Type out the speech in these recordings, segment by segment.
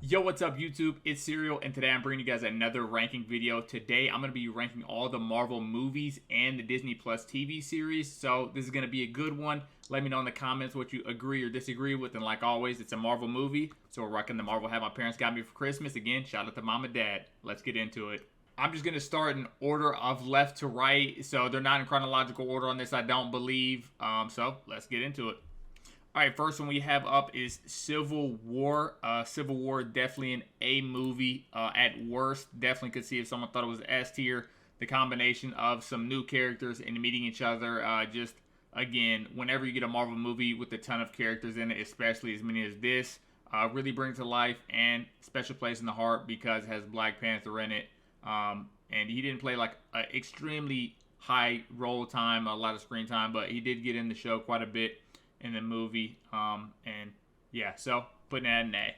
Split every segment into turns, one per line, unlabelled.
Yo, what's up YouTube? It's Serial, and today I'm bringing you guys another ranking video. Today I'm going to be ranking all the Marvel movies and the Disney Plus TV series. So this is going to be a good one. Let me know in the comments what you agree or disagree with. And like always, it's a Marvel movie. So we're rocking the Marvel hat my parents got me for Christmas. Again, shout out to mom and dad. Let's get into it. I'm just going to start in order of left to right. So they're not in chronological order on this, I don't believe. So let's get into it. All right, first one we have up is Civil War. Civil War, definitely an A movie at worst. Definitely could see if someone thought it was S tier. The combination of some new characters and meeting each other. Just, again, whenever you get a Marvel movie with a ton of characters in it, especially as many as this, really brings to life and special place in the heart because it has Black Panther in it. And he didn't play like an extremely high role time, a lot of screen time, but he did get in the show quite a bit in the movie, and yeah, so putting that in A.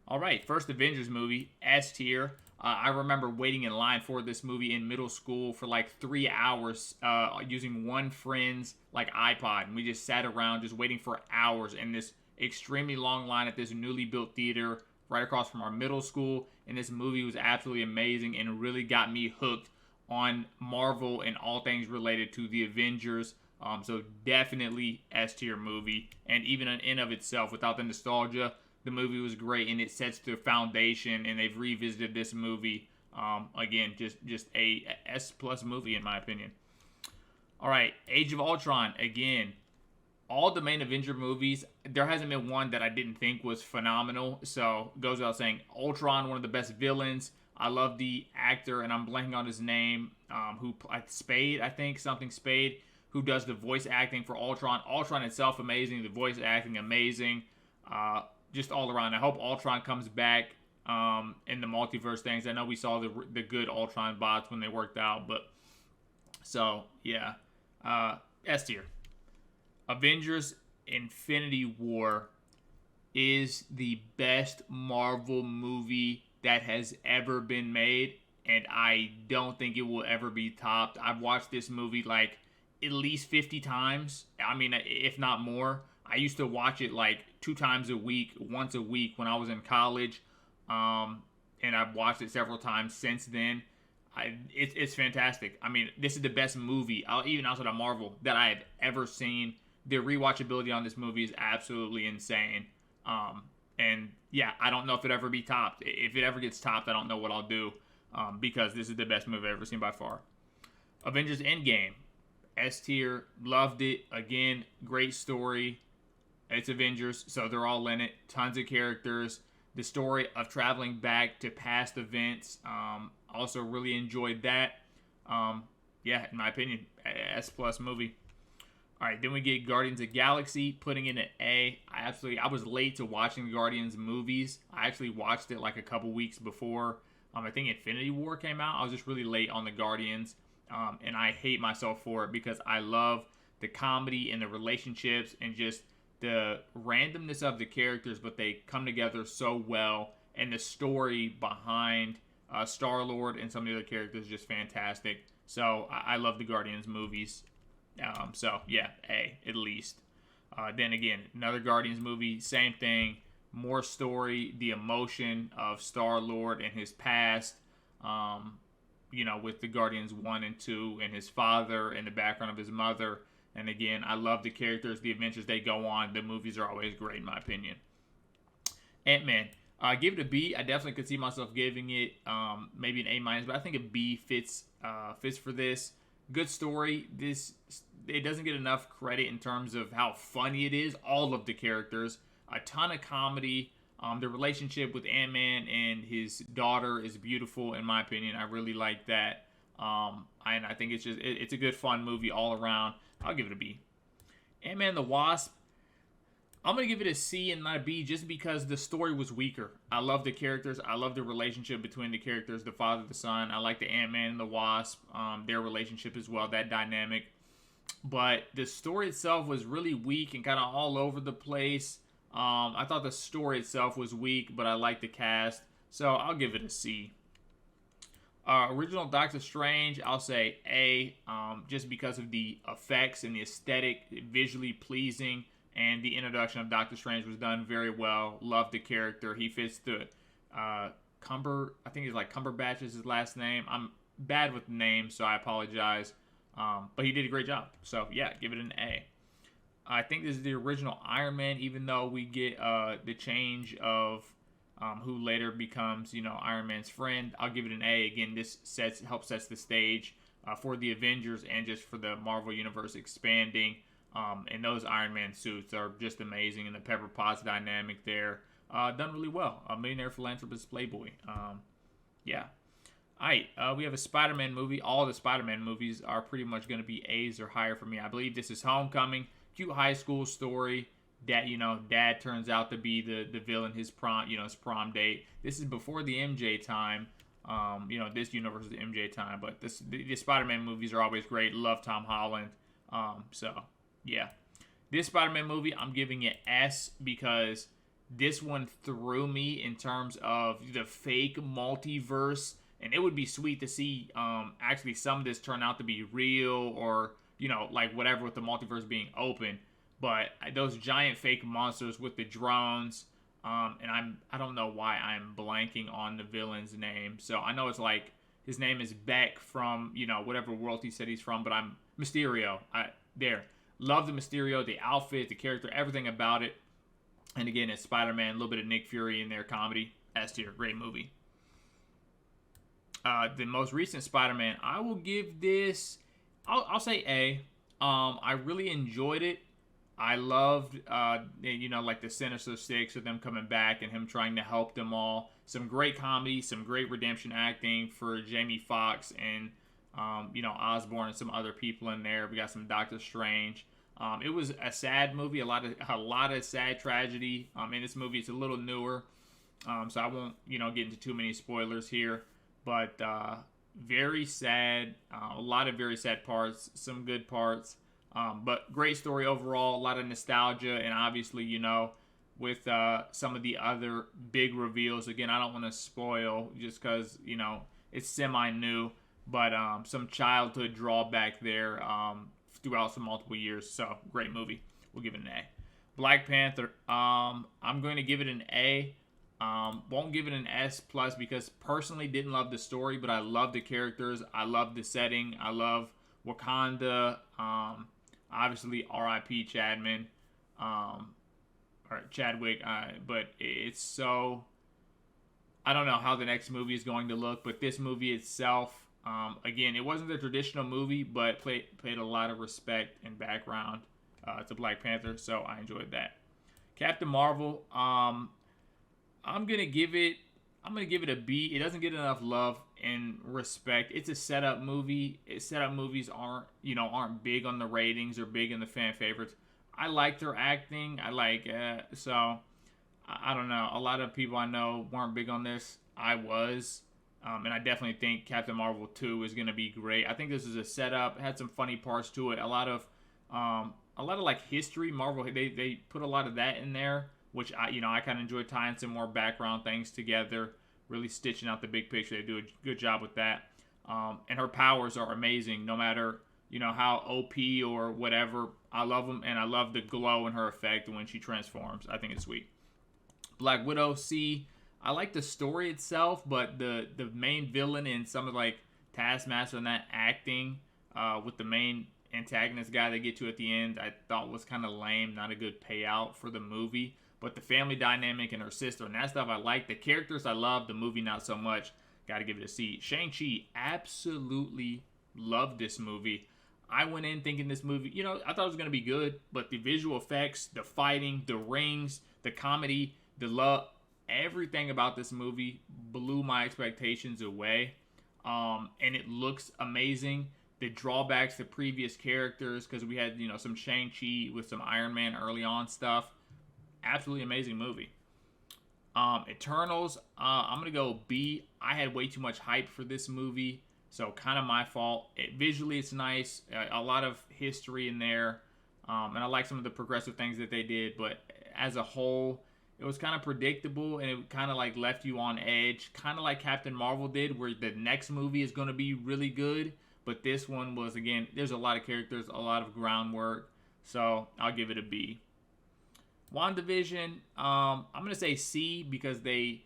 All right, first Avengers movie, S tier. I remember waiting in line for this movie in middle school for like 3 hours, using one friend's like iPod, and we just sat around just waiting for hours in this extremely long line at this newly built theater right across from our middle school. And this movie was absolutely amazing and really got me hooked on Marvel and all things related to the Avengers. So definitely S tier movie, and even in of itself, without the nostalgia, the movie was great, and it sets the foundation. And they've revisited this movie again, just a S plus movie in my opinion. All right, Age of Ultron again. All the main Avenger movies, there hasn't been one that I didn't think was phenomenal. So goes without saying, Ultron, one of the best villains. I love the actor, and I'm blanking on his name. Who Spade, I think, something Spade, who does the voice acting for Ultron. Ultron itself amazing, the voice acting amazing, just all around. I hope Ultron comes back in the multiverse things. I know we saw the good Ultron bots when they worked out, but so yeah, S tier. Avengers Infinity War is the best Marvel movie that has ever been made, and I don't think it will ever be topped. I've watched this movie like at least 50 times. I mean, if not more. I used to watch it like 2 times a week, once a week when I was in college. And I've watched it several times since then. It's fantastic. I mean, this is the best movie, even outside of Marvel, that I have ever seen. The rewatchability on this movie is absolutely insane. And yeah, I don't know if it ever be topped. If it ever gets topped, I don't know what I'll do, because this is the best movie I've ever seen by far. Avengers Endgame. S tier, loved it. Again, great story. It's Avengers, so they're all in it. Tons of characters. The story of traveling back to past events. Also really enjoyed that. Yeah, in my opinion, S plus movie. All right, then we get Guardians of the Galaxy, putting in an A. I was late to watching the Guardians movies. I actually watched it like a couple weeks before. I think Infinity War came out. I was just really late on the Guardians. And I hate myself for it because I love the comedy and the relationships and just the randomness of the characters, but they come together so well. And the story behind Star-Lord and some of the other characters is just fantastic. So I love the Guardians movies. So yeah, A at least. Then again, another Guardians movie, same thing. More story, the emotion of Star-Lord and his past. With the Guardians 1 and 2 and his father and the background of his mother. And again, I love the characters, the adventures they go on. The movies are always great in my opinion. Ant-Man. Give it a B. I definitely could see myself giving it maybe an A-, but I think a B fits for this. Good story. It doesn't get enough credit in terms of how funny it is. All of the characters. A ton of comedy. The relationship with Ant-Man and his daughter is beautiful, in my opinion. I really like that. And I think it's a good, fun movie all around. I'll give it a B. Ant-Man and the Wasp. I'm going to give it a C and not a B just because the story was weaker. I love the characters. I love the relationship between the characters, the father, the son. I like the Ant-Man and the Wasp, their relationship as well, that dynamic. But the story itself was really weak and kind of all over the place. I thought the story itself was weak, but I like the cast, so I'll give it a C. Original Doctor Strange, I'll say A, just because of the effects and the aesthetic, visually pleasing, and the introduction of Doctor Strange was done very well. Loved the character. He fits the I think he's like Cumberbatch is his last name. I'm bad with names, so I apologize. But he did a great job. So yeah, give it an A. I think this is the original Iron Man, even though we get the change of who later becomes, Iron Man's friend. I'll give it an A. Again, this helps sets the stage for the Avengers and just for the Marvel Universe expanding. And those Iron Man suits are just amazing, and the Pepper Potts dynamic there done really well. A millionaire philanthropist playboy. Yeah. Alright, we have a Spider-Man movie. All the Spider-Man movies are pretty much going to be A's or higher for me. I believe this is Homecoming. Cute high school story. That, Dad turns out to be the villain, his prom date. This is before the MJ time. This universe is the MJ time. But the Spider-Man movies are always great. Love Tom Holland. So, yeah. This Spider-Man movie, I'm giving it S because this one threw me in terms of the fake multiverse. And it would be sweet to see actually some of this turn out to be real or, like whatever with the multiverse being open. But those giant fake monsters with the drones, and I don't know why I'm blanking on the villain's name. So I know it's like his name is Beck from, whatever world he said he's from, but I'm Mysterio. Love the Mysterio, the outfit, the character, everything about it. And again, it's Spider-Man, a little bit of Nick Fury in their comedy. S tier, great movie. The most recent Spider-Man, I will give this, I'll say A. I really enjoyed it. I loved, like the Sinister Six of them coming back and him trying to help them all. Some great comedy, some great redemption acting for Jamie Foxx and, Osborn and some other people in there. We got some Doctor Strange. It was a sad movie, a lot of sad tragedy. In this movie, it's a little newer, so I won't, get into too many spoilers here. But very sad, a lot of very sad parts, some good parts. But great story overall, a lot of nostalgia, and obviously, with some of the other big reveals. Again, I don't want to spoil just because, it's semi-new, but some childhood drawback there throughout some multiple years. So, great movie. We'll give it an A. Black Panther, I'm going to give it an A. Won't give it an S plus because personally didn't love the story, but I love the characters. I love the setting. I love Wakanda. Obviously, R.I.P. Chadman, or Chadwick. But it's so, I don't know how the next movie is going to look, but this movie itself, again, it wasn't the traditional movie, but paid a lot of respect and background to Black Panther, so I enjoyed that. Captain Marvel, I'm gonna give it a B. It doesn't get enough love and respect. It's a setup movie. Setup movies aren't big on the ratings or big in the fan favorites. I liked her acting. So I don't know. A lot of people I know weren't big on this. I was, and I definitely think Captain Marvel 2 is gonna be great. I think this is a setup. It had some funny parts to it. A lot of like history. Marvel they put a lot of that in there, which I kind of enjoy tying some more background things together, really stitching out the big picture. They do a good job with that. And her powers are amazing, no matter, how OP or whatever. I love them, and I love the glow in her effect when she transforms. I think it's sweet. Black Widow, C. I like the story itself, but the main villain and some of like Taskmaster and that acting with the main antagonist guy they get to at the end, I thought was kind of lame, not a good payout for the movie. But the family dynamic and her sister and that stuff I like. The characters I love, the movie not so much. Got to give it a C. Shang-Chi, absolutely loved this movie. I went in thinking this movie, I thought it was going to be good, but the visual effects, the fighting, the rings, the comedy, the love, everything about this movie blew my expectations away. And it looks amazing. The drawbacks, the previous characters, because we had, some Shang-Chi with some Iron Man early on stuff. Absolutely amazing movie. Eternals, I'm going to go B. I had way too much hype for this movie, so kind of my fault. Visually, it's nice. A lot of history in there, and I like some of the progressive things that they did, but as a whole, it was kind of predictable, and it kind of like left you on edge, kind of like Captain Marvel did, where the next movie is going to be really good, but this one was, again, there's a lot of characters, a lot of groundwork, so I'll give it a B. WandaVision, I'm going to say C because they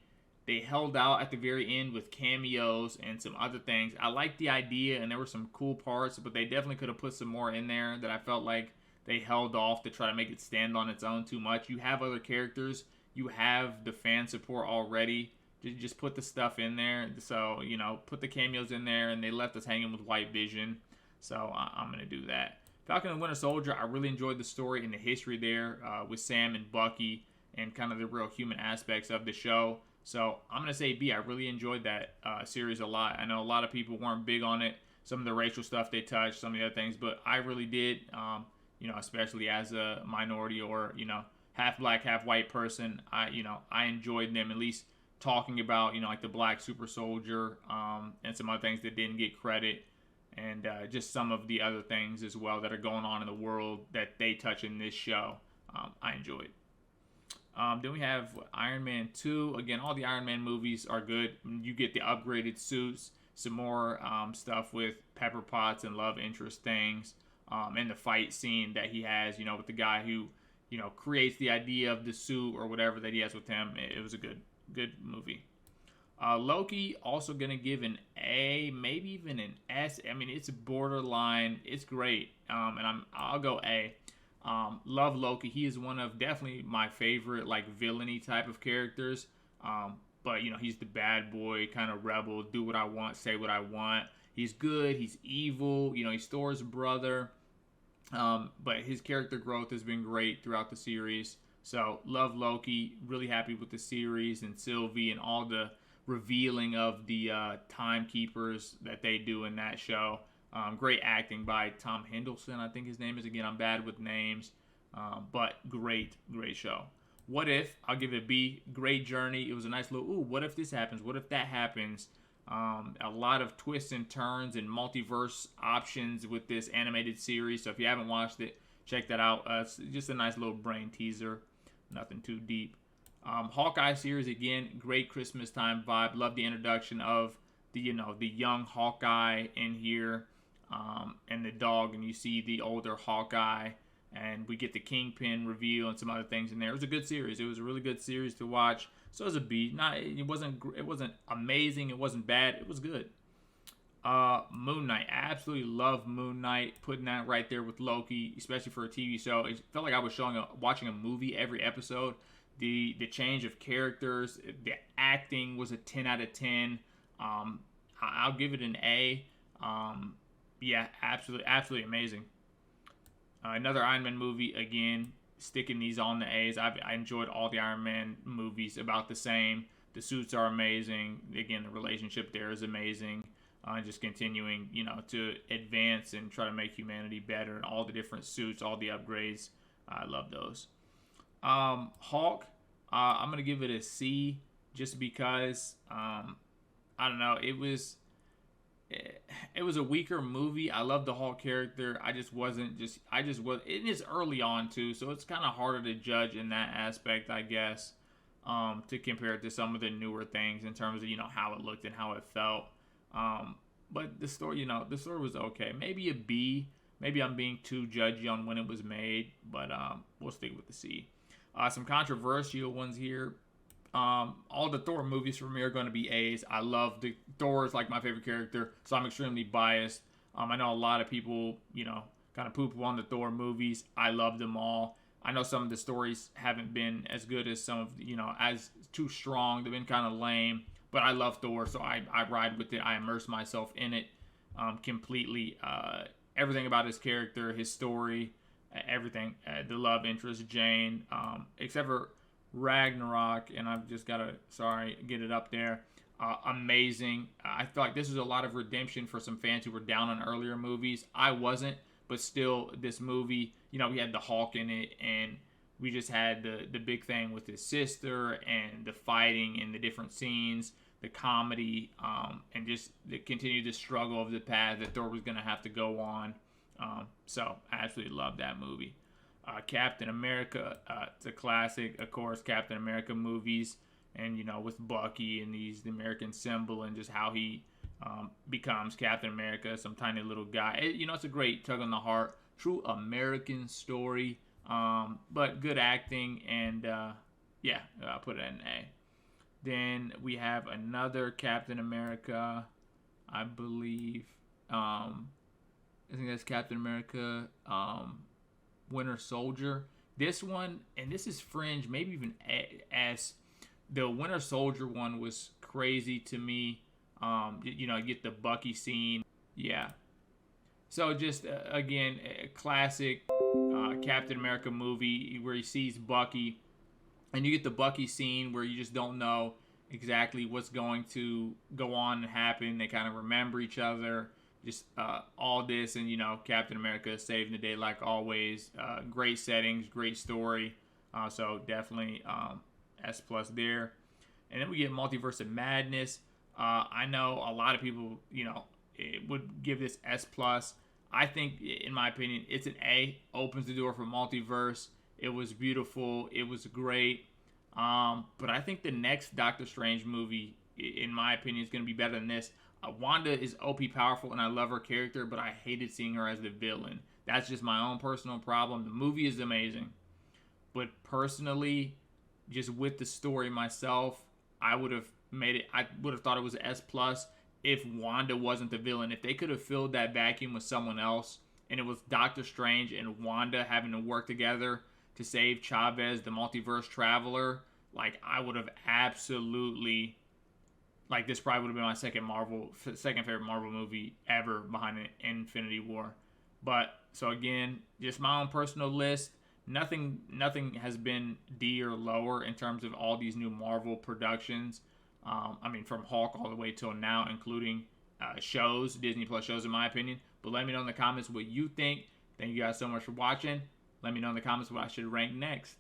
they held out at the very end with cameos and some other things. I liked the idea, and there were some cool parts, but they definitely could have put some more in there that I felt like they held off to try to make it stand on its own too much. You have other characters, you have the fan support already. Just put the stuff in there. So, put the cameos in there, and they left us hanging with White Vision. So I'm going to do that. Falcon and Winter Soldier, I really enjoyed the story and the history there with Sam and Bucky and kind of the real human aspects of the show. So I'm going to say B. I really enjoyed that series a lot. I know a lot of people weren't big on it. Some of the racial stuff they touched, some of the other things, but I really did, especially as a minority or, half black, half white person. I enjoyed them at least talking about, like the black super soldier and some other things that didn't get credit. And just some of the other things as well that are going on in the world that they touch in this show. I enjoyed. Then we have Iron Man 2. Again, all the Iron Man movies are good. You get the upgraded suits, some more stuff with Pepper Potts and love interest things, and the fight scene that he has, with the guy who, creates the idea of the suit or whatever that he has with him. It was a good movie. Loki, also going to give an A, maybe even an S. I mean, it's borderline. It's great. And I'll go A. Love Loki. He is one of definitely my favorite, like, villainy type of characters. But, he's the bad boy, kind of rebel, do what I want, say what I want. He's good. He's evil. He's Thor's brother. But his character growth has been great throughout the series. So, love Loki. Really happy with the series and Sylvie and all the revealing of the timekeepers that they do in that show. Great acting by Tom Hiddleston, I think his name is. Again, I'm bad with names, but great show. What If, I'll give it a B. Great journey. It was a nice little, what if this happens? What if that happens? A lot of twists and turns and multiverse options with this animated series. So if you haven't watched it, check that out. It's just a nice little brain teaser. Nothing too deep. Hawkeye series, again, great Christmas time vibe. Love the introduction of the young Hawkeye in here, and the dog, and you see the older Hawkeye, and we get the Kingpin reveal and some other things in there. It was a good series. It was a really good series to watch. So it was a B. It wasn't amazing. It wasn't bad. It was good. Moon Knight. I absolutely love Moon Knight. Putting that right there with Loki, especially for a TV show. It felt like I was watching a movie every episode. The change of characters, the acting was a 10 out of 10. I'll give it an A. Yeah, absolutely amazing. Another Iron Man movie, again, sticking these on the A's. I enjoyed all the Iron Man movies about the same. The suits are amazing. Again, the relationship there is amazing. Just continuing, to advance and try to make humanity better, and all the different suits, all the upgrades. I love those. Hulk, I'm going to give it a C just because, I don't know, it was a weaker movie. I love the Hulk character. It is early on too, so it's kind of harder to judge in that aspect, I guess, to compare it to some of the newer things in terms of, how it looked and how it felt. But the story was okay. Maybe a B. Maybe I'm being too judgy on when it was made, but we'll stick with the C. Some controversial ones here. All the Thor movies for me are going to be A's. I love Thor is like my favorite character, so I'm extremely biased. I know a lot of people, kind of poo-poo on the Thor movies. I love them all. I know some of the stories haven't been as good as some of, as too strong. They've been kind of lame, but I love Thor, so I ride with it. I immerse myself in it completely. Everything about his character, his story, everything. The love interest, Jane, except for Ragnarok, and I've just got to, get it up there. Amazing. I feel like this was a lot of redemption for some fans who were down on earlier movies. I wasn't, but still, this movie, we had the Hulk in it, and we just had the big thing with his sister, and the fighting, and the different scenes, the comedy, and just continue the struggle of the path that Thor was going to have to go on. So I absolutely love that movie. Captain America, it's a classic, of course, Captain America movies, and with Bucky and the American symbol, and just how he becomes Captain America, some tiny little guy. It's a great tug on the heart, true American story, but good acting, and I'll put it at an A. Then we have another Captain America, I believe. I think that's Captain America, Winter Soldier. This one, and this is fringe, maybe even as the Winter Soldier one was crazy to me. You know, get the Bucky scene. Yeah. So just again, a classic Captain America movie where he sees Bucky, and you get the Bucky scene where you just don't know exactly what's going to go on and happen. They kind of remember each other, just all this, and you know, Captain America saving the day like always. Great settings, great story. So definitely S plus there. And then we get Multiverse of Madness. I know a lot of people, you know, it would give this S plus. I think, in my opinion, it's an A. Opens the door for multiverse. It was beautiful. It was great. But I think the next Doctor Strange movie, in my opinion, is going to be better than this. Wanda is OP powerful, and I love her character, but I hated seeing her as the villain. That's just my own personal problem. The movie is amazing, but personally, just with the story myself, I would have made it. I would have thought it was S plus if Wanda wasn't the villain. If they could have filled that vacuum with someone else, and it was Doctor Strange and Wanda having to work together to save Chavez, the multiverse traveler, like I would have absolutely, like this probably would have been my second favorite Marvel movie ever behind Infinity War. But so again, just my own personal list. Nothing has been D or lower in terms of all these new Marvel productions. I mean, from Hulk all the way till now, including shows, Disney Plus shows, in my opinion. But let me know in the comments what you think. Thank you guys so much for watching. Let me know in the comments what I should rank next.